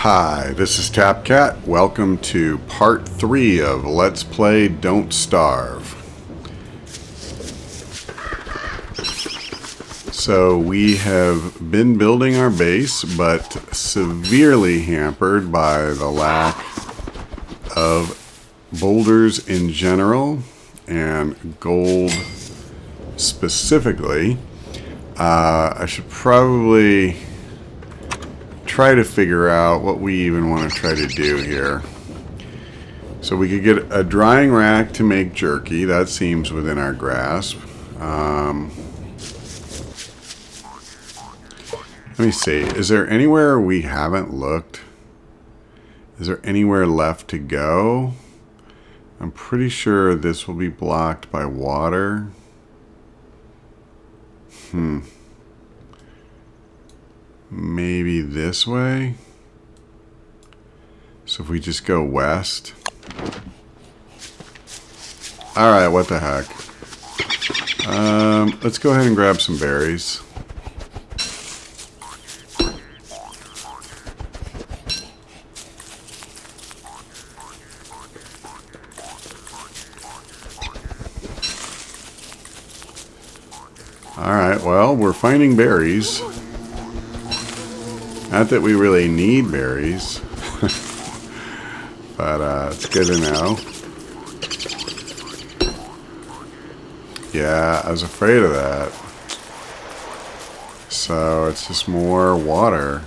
Hi, this is TapCat. Welcome to part 3 of Let's Play Don't Starve. So we have been building our base, but severely hampered by the lack of boulders in general and gold specifically. I should probably try to figure out what we even want to try to do here. So we could get a drying rack to make jerky. That seems within our grasp. Let me see. Is there anywhere we haven't looked? Is there anywhere left to go? I'm pretty sure this will be blocked by water. Maybe this way? So if we just go west. Alright, what the heck. Let's go ahead and grab some berries. Alright, well, we're finding berries. Not that we really need berries, but it's good to know. Yeah, I was afraid of that. So it's just more water.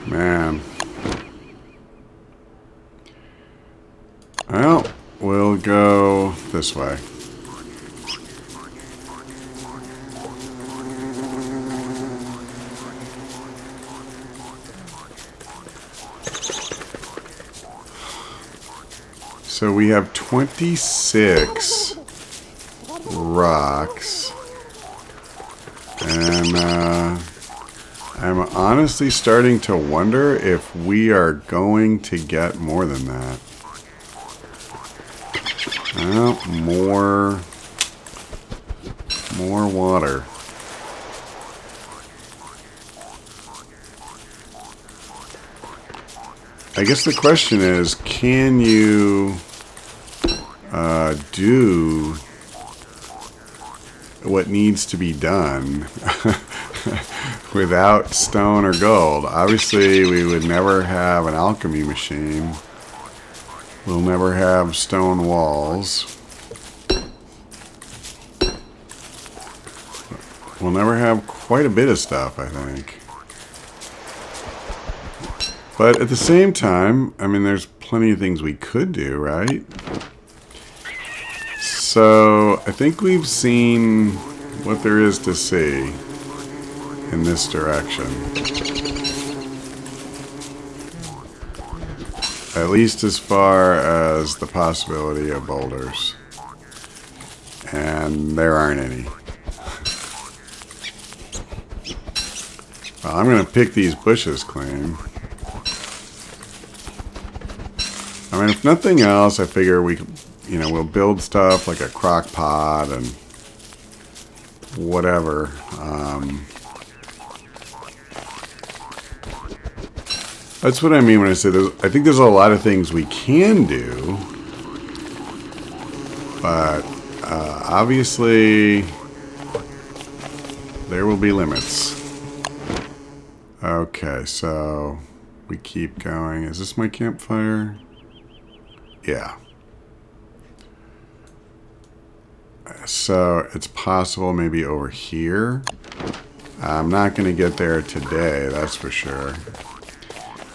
Man. Well, we'll go this way. So we have 26 rocks, and I'm honestly starting to wonder if we are going to get more than that. Well, more water. I guess the question is, can you do what needs to be done without stone or gold? Obviously, we would never have an alchemy machine. We'll never have stone walls. We'll never have quite a bit of stuff, I think. But at the same time, I mean, there's plenty of things we could do, right? So, I think we've seen what there is to see in this direction. At least as far as the possibility of boulders. And there aren't any. Well, I'm going to pick these bushes clean. I mean, if nothing else, I figure we, we'll build stuff like a crock pot and whatever. That's what I mean when I say I think there's a lot of things we can do, but obviously there will be limits. Okay, so we keep going. Is this my campfire? Yeah. So it's possible maybe over here. I'm not going to get there today, that's for sure.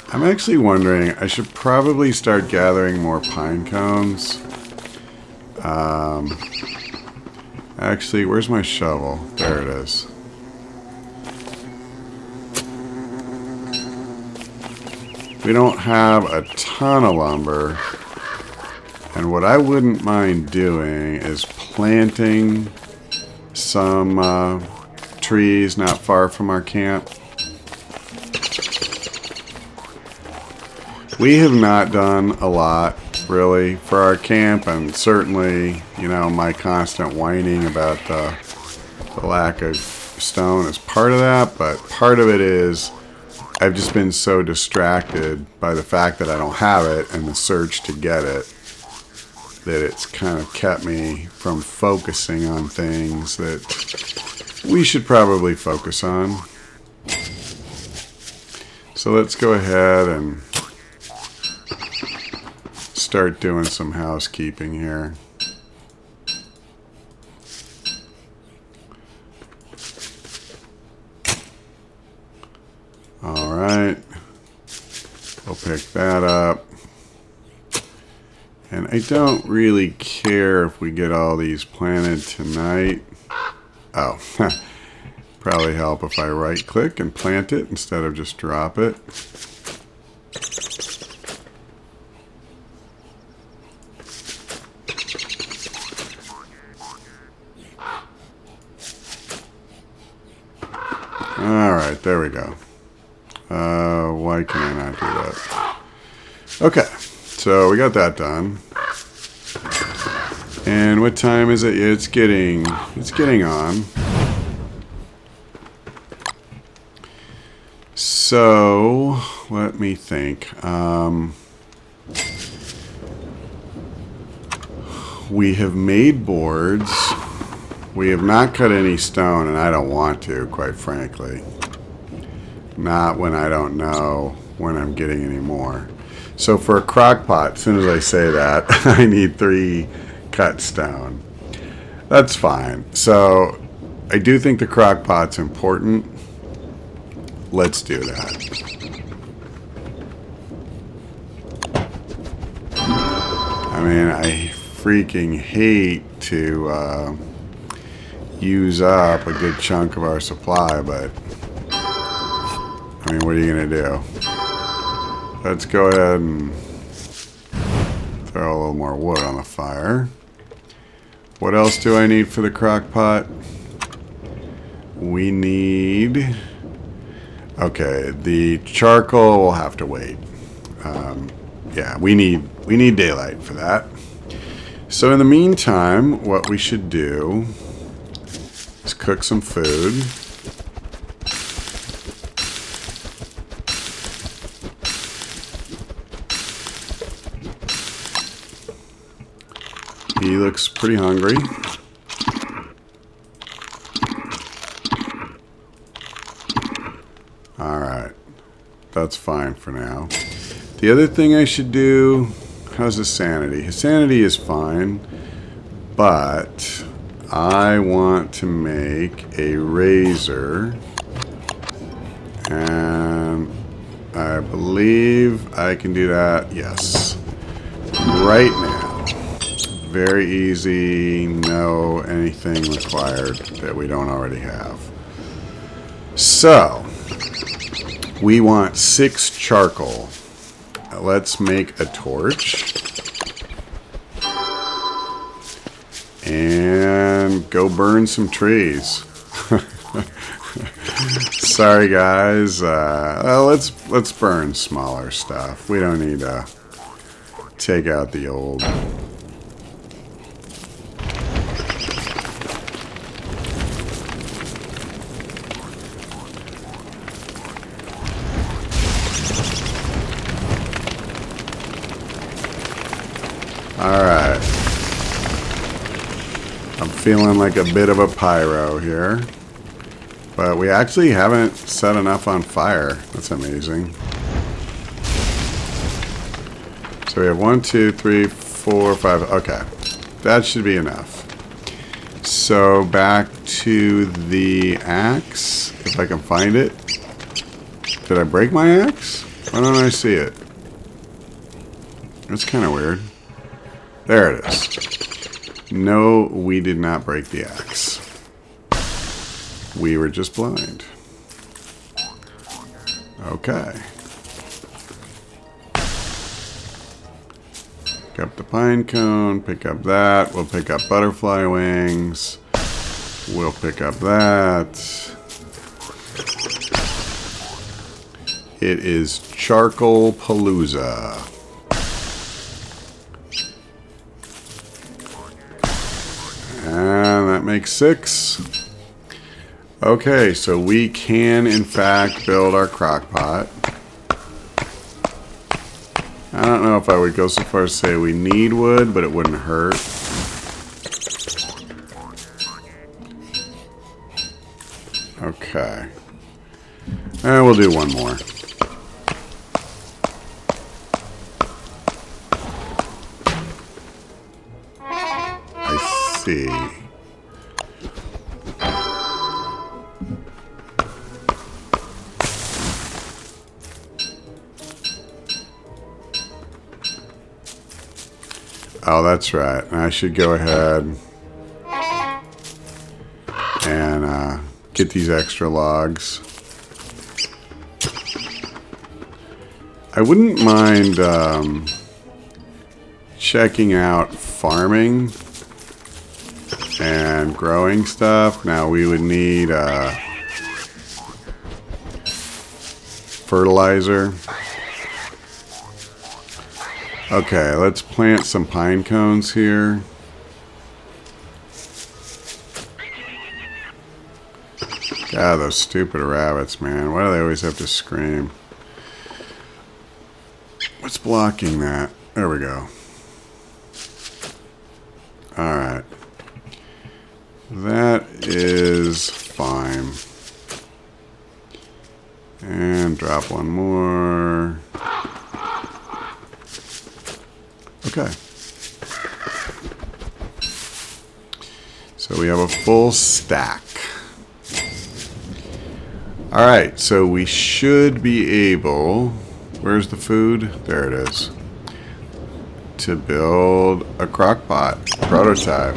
I'm actually wondering, I should probably start gathering more pine cones. Actually, where's my shovel? There it is. We don't have a ton of lumber. And what I wouldn't mind doing is planting some trees not far from our camp. We have not done a lot, really, for our camp, and certainly, my constant whining about the lack of stone as part of that, but part of it is I've just been so distracted by the fact that I don't have it and the search to get it that it's kind of kept me from focusing on things that we should probably focus on. So let's go ahead and start doing some housekeeping here. All right, we'll pick that up. And I don't really care if we get all these planted tonight. Oh, probably help if I right click and plant it instead of just drop it. Alright, there we go. Why can I not do that? Okay, so we got that done. And what time is it? It's getting on. So, let me think. We have made boards. We have not cut any stone, and I don't want to, quite frankly. Not when I don't know when I'm getting any more. So for a crock pot, as soon as I say that, I need 3 cut stone. That's fine. So I do think the crock pot's important. Let's do that. I mean, I freaking hate to use up a good chunk of our supply, but I mean, what are you gonna do? Let's go ahead and throw a little more wood on the fire. What else do I need for the crock pot? We need... Okay, the charcoal will have to wait. Yeah, we need daylight for that. So in the meantime, what we should do is cook some food. He looks pretty hungry. Alright. That's fine for now. The other thing I should do... How's his sanity? His sanity is fine. But... I want to make a razor. And... I believe I can do that. Yes. Right now. Very easy, no anything required that we don't already have. So, we want 6 charcoal. Let's make a torch. And go burn some trees. Sorry guys, let's burn smaller stuff. We don't need to take out the old. Alright. I'm feeling like a bit of a pyro here. But we actually haven't set enough on fire. That's amazing. So we have 1, 2, 3, 4, 5. Okay. That should be enough. So back to the axe. If I can find it. Did I break my axe? Why don't I see it? That's kind of weird. There it is. No, we did not break the axe. We were just blind. Okay. Pick up the pine cone, pick up that. We'll pick up butterfly wings. We'll pick up that. It is Charcoal Palooza. And that makes 6. Okay, so we can in fact build our crock pot. I don't know if I would go so far as to say we need wood, but it wouldn't hurt. Okay. And we'll do one more. I see. Oh, that's right. I should go ahead and get these extra logs. I wouldn't mind checking out farming and growing stuff. Now we would need fertilizer. Okay, let's plant some pine cones here. God, those stupid rabbits, man. Why do they always have to scream? What's blocking that? There we go. Alright. That is fine. And drop one more. Okay. So we have a full stack. Alright, so we should be able... Where's the food? There it is. To build a crock pot prototype.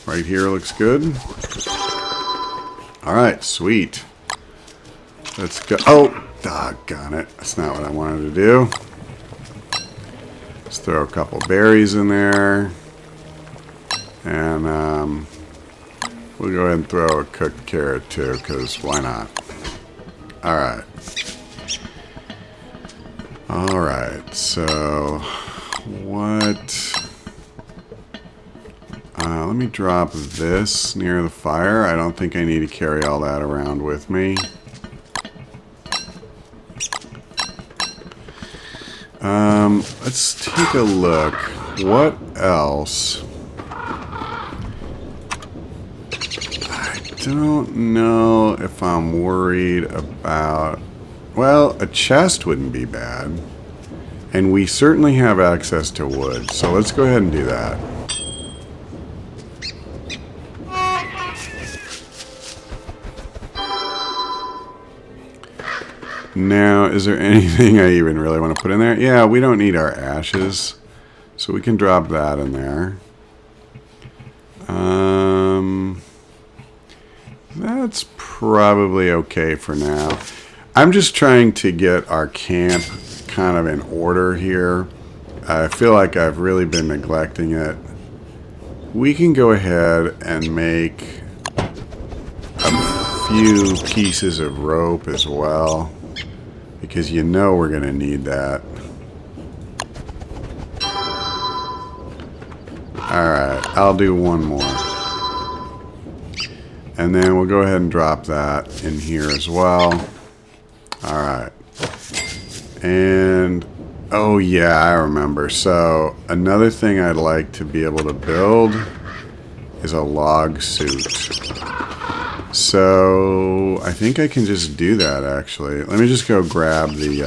Right here looks good. Alright, sweet. Let's go. Oh, doggone it. That's not what I wanted to do. Let's throw a couple berries in there. And we'll go ahead and throw a cooked carrot too, because why not? Alright. Alright, so what... let me drop this near the fire. I don't think I need to carry all that around with me. Let's take a look. What else? I don't know if I'm worried about... Well, a chest wouldn't be bad. And we certainly have access to wood. So let's go ahead and do that. Now, is there anything I even really want to put in there? Yeah, we don't need our ashes. So we can drop that in there. That's probably okay for now. I'm just trying to get our camp kind of in order here. I feel like I've really been neglecting it. We can go ahead and make a few pieces of rope as well, because you know we're going to need that. Alright, I'll do one more. And then we'll go ahead and drop that in here as well. Alright. And, oh yeah, I remember. So, another thing I'd like to be able to build is a log suit. So, I think I can just do that, actually. Let me just go grab the,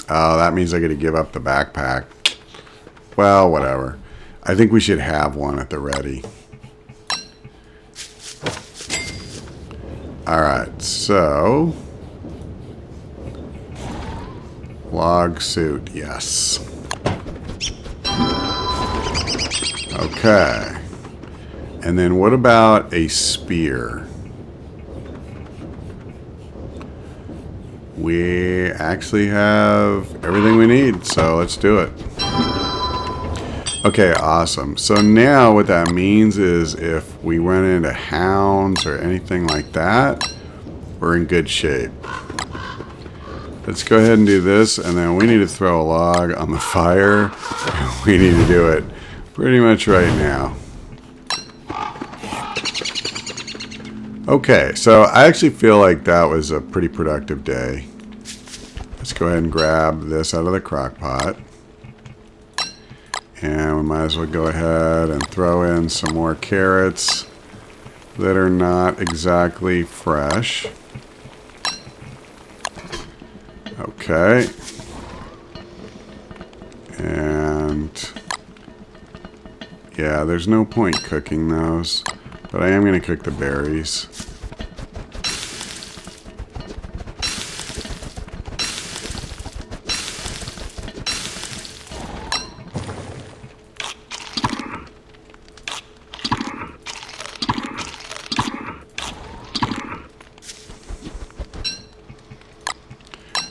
oh, that means I got to give up the backpack. Well, whatever. I think we should have one at the ready. Alright, so... Log suit, yes. Okay. And then what about a spear? We actually have everything we need, so let's do it. Okay, awesome. So now what that means is if we run into hounds or anything like that, we're in good shape. Let's go ahead and do this, and then we need to throw a log on the fire. We need to do it pretty much right now. Okay, so I actually feel like that was a pretty productive day. Let's go ahead and grab this out of the crock pot. And we might as well go ahead and throw in some more carrots that are not exactly fresh. Okay. And yeah, there's no point cooking those, but I am going to cook the berries.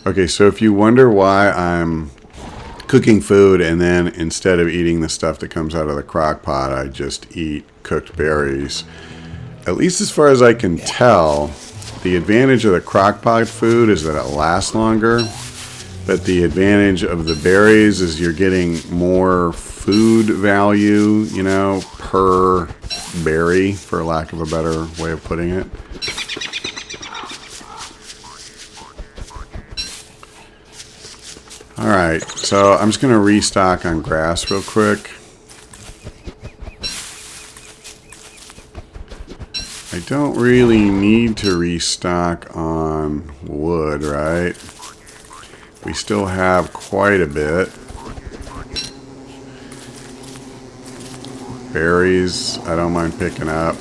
Okay, so if you wonder why I'm cooking food and then instead of eating the stuff that comes out of the crock pot, I just eat cooked berries, at least as far as I can tell, the advantage of the crock pot food is that it lasts longer, but the advantage of the berries is you're getting more food value, you know, per berry, for lack of a better way of putting it. Alright, so I'm just going to restock on grass real quick. I don't really need to restock on wood, right? We still have quite a bit. Berries, I don't mind picking up.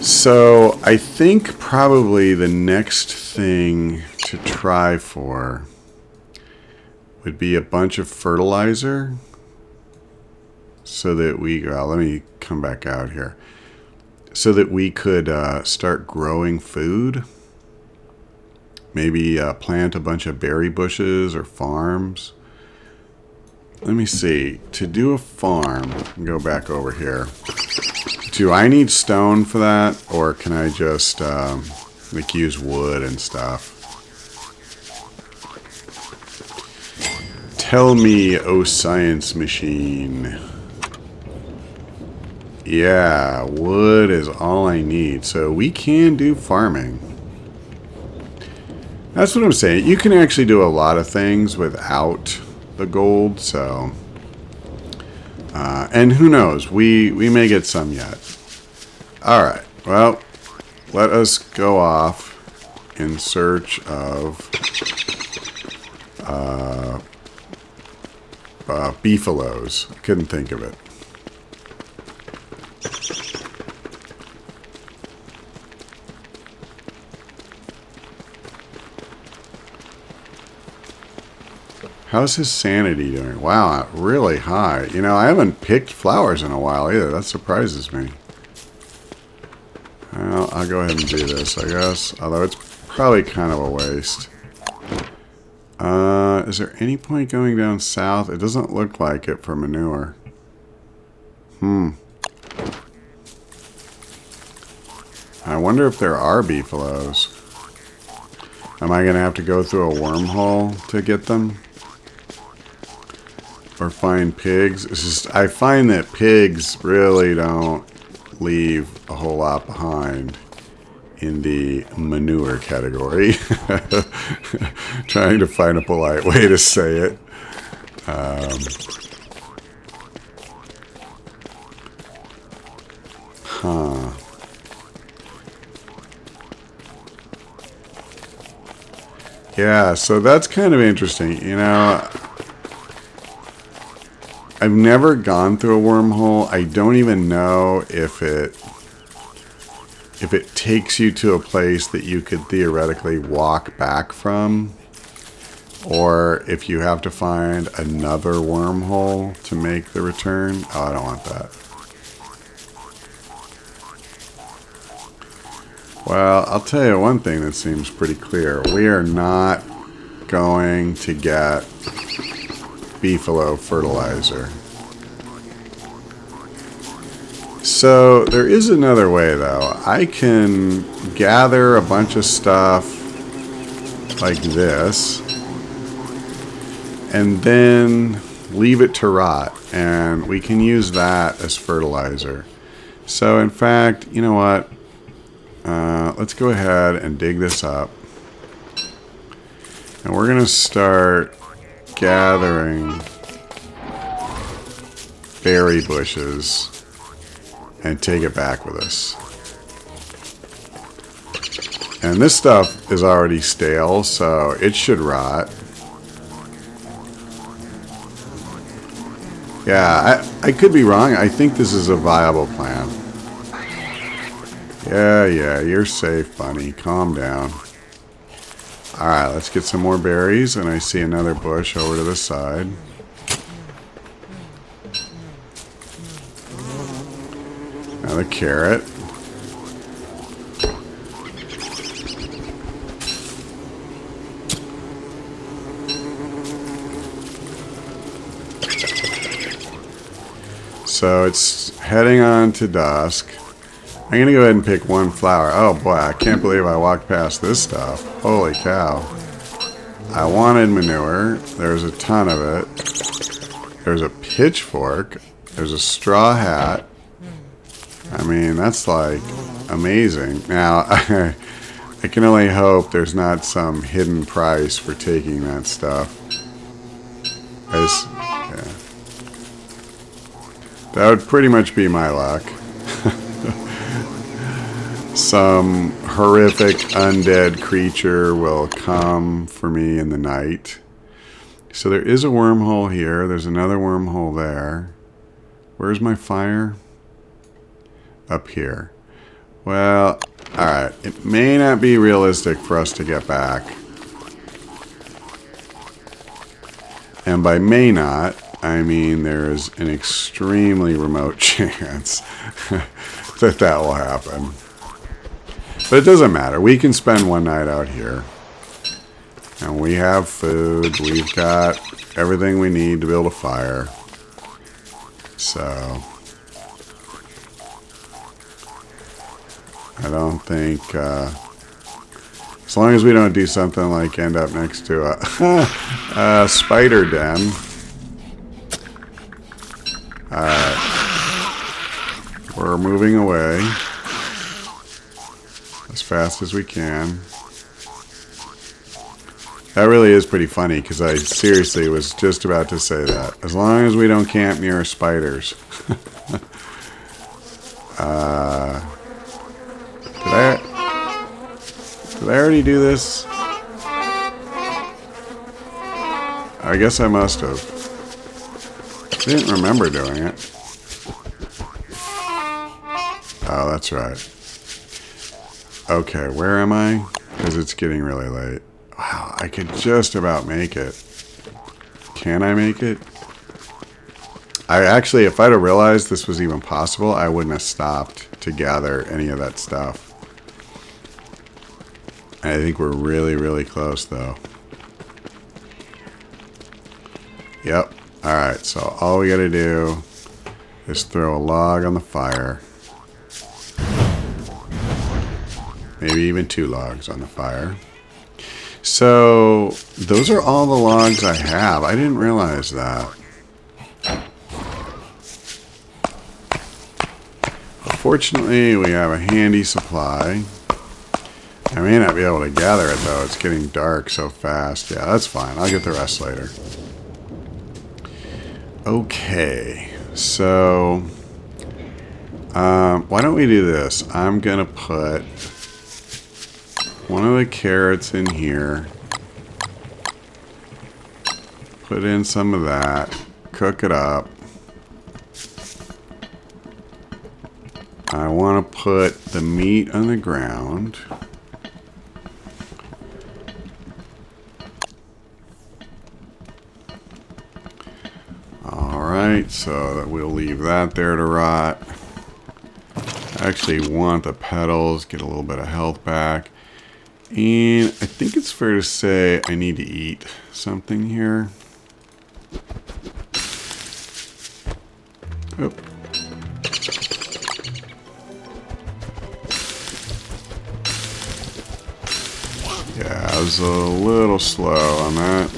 So I think probably the next thing to try for would be a bunch of fertilizer so that we, let me come back out here, so that we could start growing food. Maybe plant a bunch of berry bushes or farms. Let me see. To do a farm, go back over here. Do I need stone for that, or can I just like use wood and stuff? Tell me, oh science machine. Yeah, wood is all I need. So we can do farming. That's what I'm saying. You can actually do a lot of things without the gold, so... and who knows, we may get some yet. Alright, well, let us go off in search of... beefaloes. I couldn't think of it. How's his sanity doing? Wow, really high. You know, I haven't picked flowers in a while either. That surprises me. Well, I'll go ahead and do this, I guess. Although it's probably kind of a waste. Is there any point going down south? It doesn't look like it for manure. I wonder if there are beefaloes. Am I going to have to go through a wormhole to get them? Or find pigs? It's just, I find that pigs really don't leave a whole lot behind in the manure category. Trying to find a polite way to say it. Yeah, so that's kind of interesting. You know, I've never gone through a wormhole. I don't even know if it takes you to a place that you could theoretically walk back from, or if you have to find another wormhole to make the return. Oh, I don't want that. Well, I'll tell you one thing that seems pretty clear. We are not going to get beefalo fertilizer. So there is another way though. I can gather a bunch of stuff like this and then leave it to rot, and we can use that as fertilizer. So in fact, you know what? let's go ahead and dig this up. And we're going to start gathering berry bushes and take it back with us. And this stuff is already stale, so it should rot. Yeah, I could be wrong. I think this is a viable plan. Yeah, you're safe, bunny. Calm down. Alright, let's get some more berries, and I see another bush over to the side. Another carrot. So it's heading on to dusk. I'm going to go ahead and pick one flower. Oh boy, I can't believe I walked past this stuff. Holy cow. I wanted manure. There's a ton of it. There's a pitchfork. There's a straw hat. I mean, that's like amazing. Now, I can only hope there's not some hidden price for taking that stuff. Yeah. That would pretty much be my luck. Some horrific undead creature will come for me in the night. So there is a wormhole here. There's another wormhole there. Where's my fire? Up here. Well, alright. It may not be realistic for us to get back. And by may not, I mean there's an extremely remote chance that will happen. But it doesn't matter. We can spend one night out here. And we have food. We've got everything we need to build a fire. So I don't think... as long as we don't do something like end up next to a spider den. Alright. We're moving away as fast as we can. That really is pretty funny because I seriously was just about to say that. As long as we don't camp near spiders. Did I already do this? I guess I must have. I didn't remember doing it. Oh, that's right. Okay, where am I? Because it's getting really late. Wow, I could just about make it. Can I make it? I actually, if I'd have realized this was even possible, I wouldn't have stopped to gather any of that stuff. I think we're really, really close, though. Yep. Alright, so all we gotta do is throw a log on the fire. Maybe even 2 logs on the fire. So, those are all the logs I have. I didn't realize that. Fortunately, we have a handy supply. I may not be able to gather it, though. It's getting dark so fast. Yeah, that's fine. I'll get the rest later. Okay. So, why don't we do this? I'm going to put one of the carrots in here. Put in some of that. Cook it up. I want to put the meat on the ground. Alright, so that we'll leave that there to rot. I actually want the petals, get a little bit of health back. And I think it's fair to say I need to eat something here. Oh. Yeah, I was a little slow on that.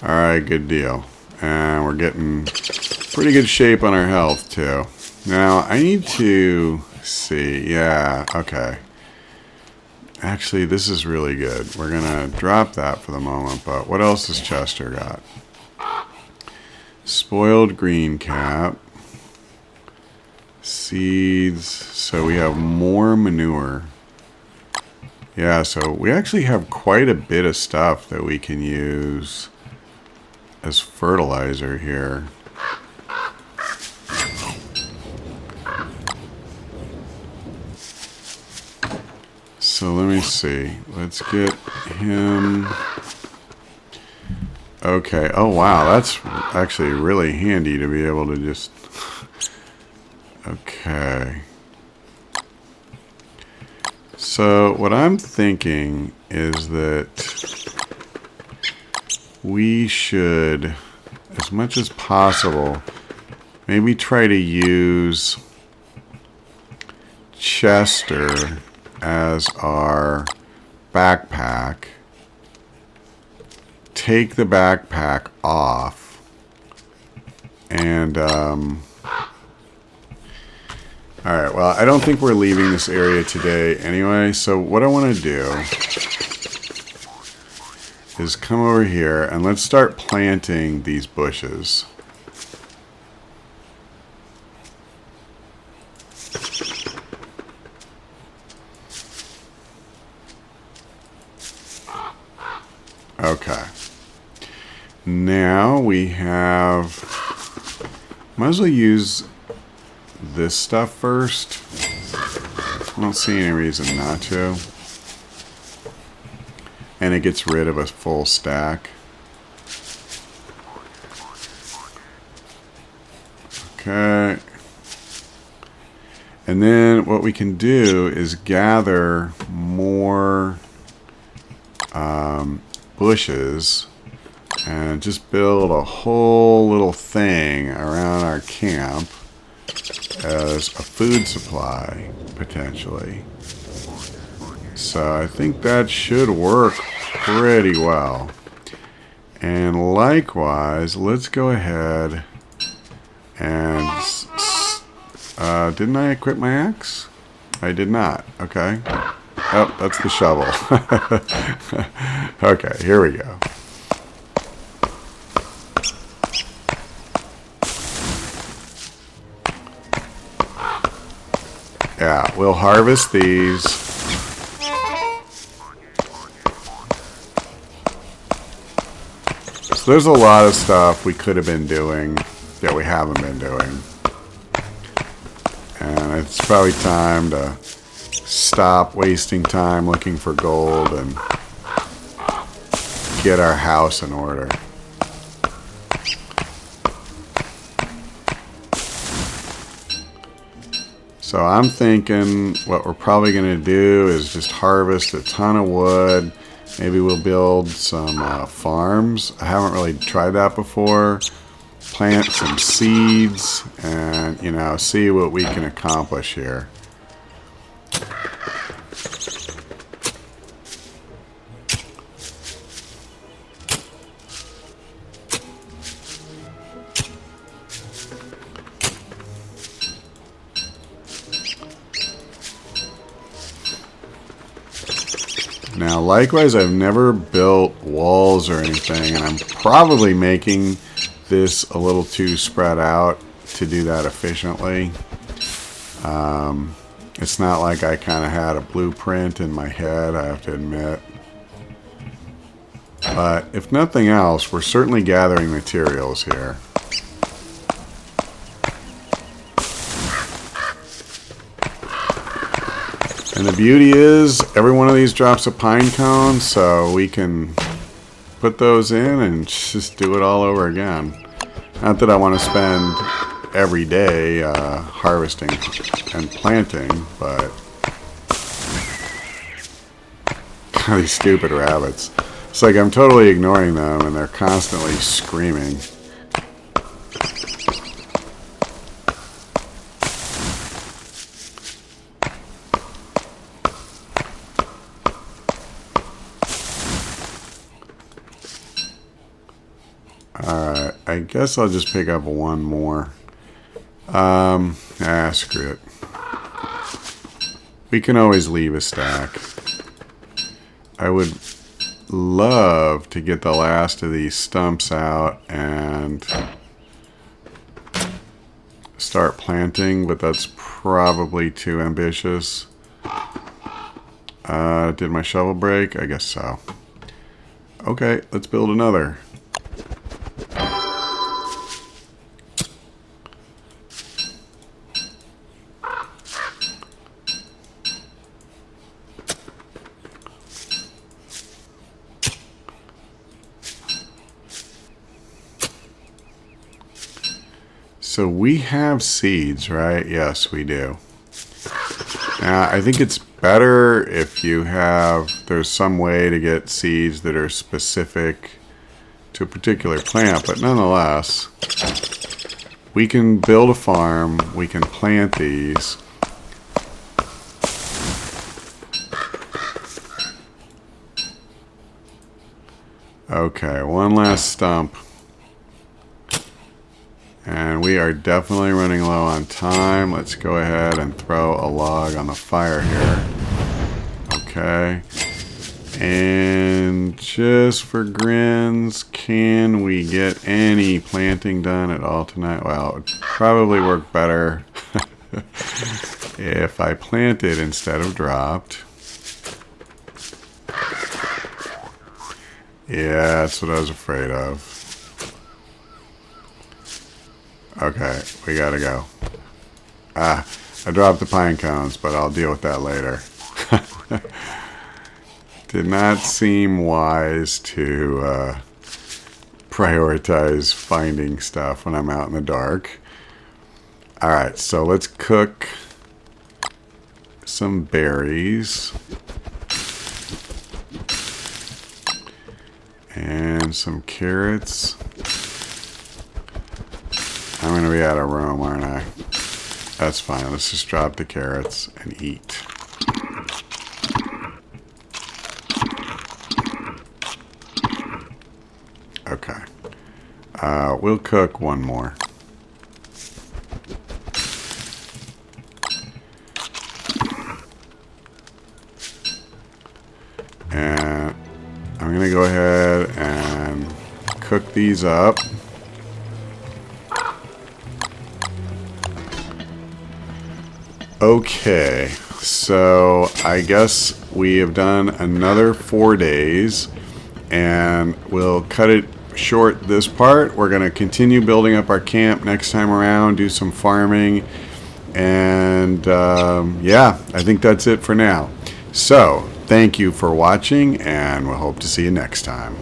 Alright, good deal. And we're getting pretty good shape on our health, too. Now, I need to see. Yeah, okay. Actually, this is really good. We're going to drop that for the moment, but what else has Chester got? Spoiled green cap. Seeds. So we have more manure. Yeah, so we actually have quite a bit of stuff that we can use as fertilizer here. So let me see. Let's get him. Okay. Oh, wow. That's actually really handy to be able to just... Okay. So what I'm thinking is that we should, as much as possible, maybe try to use Chester as our backpack. Take the backpack off. And, alright, well, I don't think we're leaving this area today anyway, so what I want to do is come over here and let's start planting these bushes. Okay. Now we have... Might as well use this stuff first. I don't see any reason not to. And it gets rid of a full stack. Okay. And then what we can do is gather more bushes and just build a whole little thing around our camp as a food supply, potentially. So I think that should work pretty well. And likewise, let's go ahead and... didn't I equip my axe? I did not. Okay. Oh, that's the shovel. Okay, here we go. Yeah, we'll harvest these. So there's a lot of stuff we could have been doing that we haven't been doing. And it's probably time to stop wasting time looking for gold and get our house in order. So I'm thinking what we're probably going to do is just harvest a ton of wood. Maybe we'll build some farms. I haven't really tried that before. Plant some seeds and, you know, see what we can accomplish here. Now, likewise, I've never built walls or anything, and I'm probably making this a little too spread out to do that efficiently. It's not like I kind of had a blueprint in my head, I have to admit. But if nothing else, we're certainly gathering materials here. And the beauty is, every one of these drops a pine cone, so we can put those in and just do it all over again. Not that I want to spend every day harvesting and planting, but these stupid rabbits. It's like I'm totally ignoring them and they're constantly screaming. Alright, I guess I'll just pick up one more. Screw it. We can always leave a stack. I would love to get the last of these stumps out and start planting, but that's probably too ambitious. Did my shovel break? I guess so. Okay, let's build another. So we have seeds, right? Yes, we do. Now, I think it's better if there's some way to get seeds that are specific to a particular plant, but nonetheless, we can build a farm, we can plant these. Okay, one last stump. And we are definitely running low on time. Let's go ahead and throw a log on the fire here. Okay. And just for grins, can we get any planting done at all tonight? Well, it would probably work better if I planted instead of dropped. Yeah, that's what I was afraid of. Okay, we gotta go. I dropped the pine cones, but I'll deal with that later. Did not seem wise to prioritize finding stuff when I'm out in the dark. Alright, so let's cook some berries. And some carrots. I'm going to be out of room, aren't I? That's fine. Let's just drop the carrots and eat. Okay. We'll cook one more. And I'm going to go ahead and cook these up. Okay, so I guess we have done another 4 days, and we'll cut it short this part. We're going to continue building up our camp next time around, do some farming, and yeah, I think that's it for now. So, thank you for watching, and we'll hope to see you next time.